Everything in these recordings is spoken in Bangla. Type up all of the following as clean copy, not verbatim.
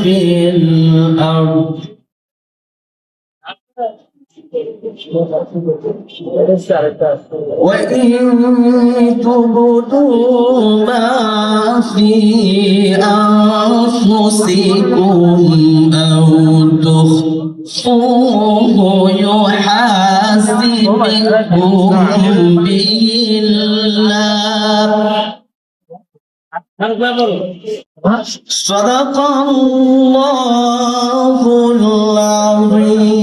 في الأرض وإن تبدوا ما في أنفسكم أو تخفوه يحاسبكم به الله صدق الله العظيم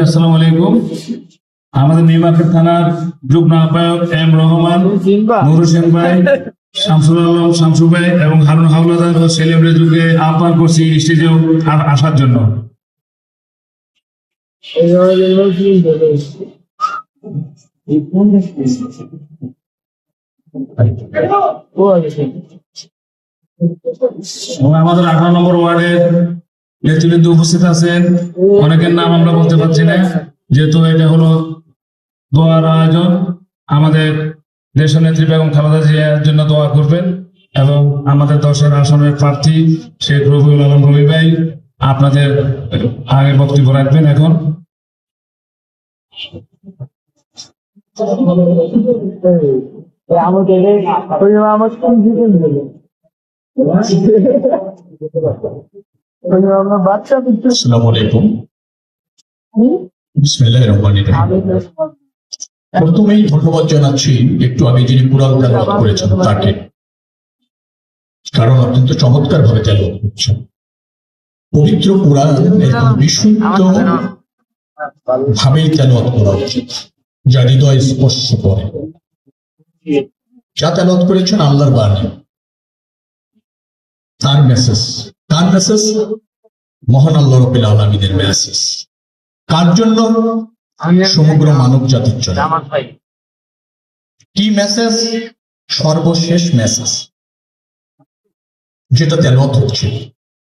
আসসালামু আলাইকুম। আমাদের নিউমার্কেট থানার যুগ্ম আহ্বায়ক এম রহমান, নুর হোসেন ভাই, শামসুল আলম শামসু ভাই এবং হারুন হাওলাদার ও সেলিম রেজুকে আহ্বান করছি স্টেজেও আসার জন্য। আমাদের 18 নম্বর ওয়ার্ডের নেতৃবৃন্দ উপস্থিত আছেন। অনেকের নাম আমরা বলতে পারছি না, যেহেতু এটা হলো দোয়ার আয়োজন। আমাদের দেশনেত্রী বেগম খালেদা জিয়ার জন্য দোয়া করবেন এবং আমাদের 10 আসনের প্রার্থী শেখ রবিউল আলম রবি ভাই আপনাদের আগে বক্তব্য রাখবেন। এখন আসসালামু আলাইকুম। বিসমিল্লাহির রহমানির রহিম। প্রথমেই ধন্যবাদ জানাচ্ছি একটু আগে যিনি কুরআন তেলাওয়াত করেছেন তাকে, কারণ অত্যন্ত চমৎকার ভাবে তেলাওয়াত করছেন। পবিত্র কুরআন একদম বিশুদ্ধ ভাবেই তেলাওয়াত করা উচিত, যা হৃদয় স্পর্শ করে। যা তেলাওয়াত করেছেন আল্লাহর বাণী, তার মেসেজ। কার মেসেজ? মহান আল্লাহ রাব্বুল আলামিনের মেসেজ। কার জন্য? সমগ্র মানব জাতির জন্য। কি মেসেজ? সর্বশেষ মেসেজ যেটা তেলাওয়াত হচ্ছে।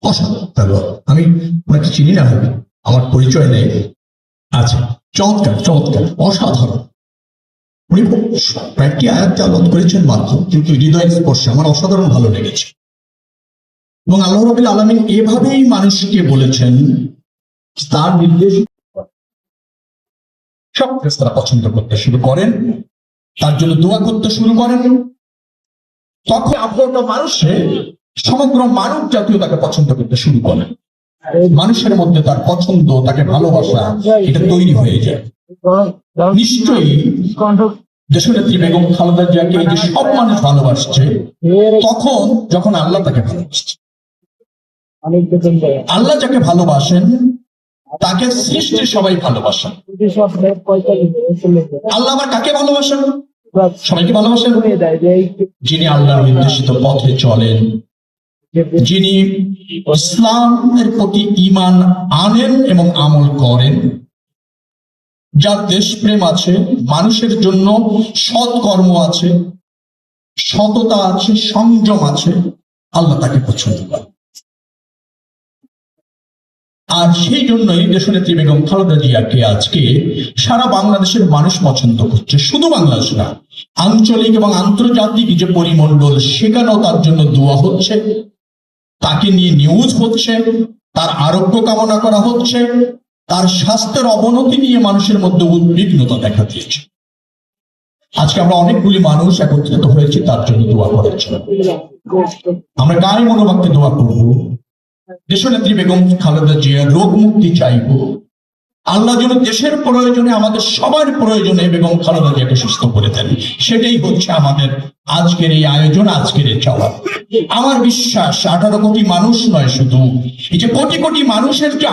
অসাধারণ তেলাওয়াত। আমি ওনাকে চিনি না, হবে আমার পরিচয় নেই। আচ্ছা, চমৎকার চমৎকার, অসাধারণ। উনি কয়েকটি আয়াত তেলাওয়াত করেছেন মাত্র, কিন্তু হৃদয় স্পর্শে আমার অসাধারণ ভালো লেগেছে। এবং আল্লাহ রাব্বুল আলামিন এভাবেই মানুষকে বলেছেন, তার নির্দেশ সব ফেরেশতারা পছন্দ করতে শুরু করেন, তার জন্য দোয়া করতে শুরু করেন। তখন আপনার মানুষে সমগ্র মানব জাতীয় তাকে পছন্দ করতে শুরু করেন। মানুষের মধ্যে তার পছন্দ, তাকে ভালোবাসা, এটা তৈরি হয়ে যায়। নিশ্চয়ই দেশনেত্রী বেগম খালেদা জিয়াকে এই যে সব মানুষ ভালোবাসছে, তখন যখন আল্লাহ তাকে ভালোবাসছে। আল্লাহ যাকে ভালোবাসেন তাকে সৃষ্টির সবাই ভালোবাসেন। আল্লাহ আবার কাকে ভালোবাসেন? সবাইকে ভালোবাসেন। যিনি আল্লাহর নির্দেশিত পথে চলেন, যিনি ইসলামের প্রতি ঈমান আনেন এবং আমল করেন, যার দেশপ্রেম আছে, মানুষের জন্য সৎকর্ম আছে, সততা আছে, সংযম আছে, আল্লাহ তাকে পছন্দ করেন। আর সেই জন্যই দেশনেত্রী বেগম খালেদা জিয়াকে আজকে সারা বাংলাদেশের মানুষ পছন্দ করছে। শুধু বাংলাদেশ না, আঞ্চলিক এবং আন্তর্জাতিক যে পরিমণ্ডল, সেখানেও তার জন্য দোয়া হচ্ছে, তাকে নিয়ে নিউজ হচ্ছে, তার আরোগ্য কামনা করা হচ্ছে, তার স্বাস্থ্যের অবনতি নিয়ে মানুষের মধ্যে উদ্বিগ্নতা দেখা দিয়েছে। আজকে আমরা অনেকগুলি মানুষ একত্রিত হয়েছি তার জন্য দোয়া করার জন্য। আমরা গায়ে মনোবাক্যে দোয়া করব, দেশনেত্রী বেগম খালেদা জিয়ার রোগ মুক্তি চাইব। আল্লাহ যেন দেশের প্রয়োজনে, আমাদের সবার প্রয়োজনে বেগম খালেদা জিয়াকে সুস্থ করে দেন। সেটাই হচ্ছে আমাদের আজকের এই আয়োজন, আজকের এই চাওয়া। আমার বিশ্বাস 18 কোটি মানুষ নয়, শুধু এই যে কোটি কোটি মানুষের যে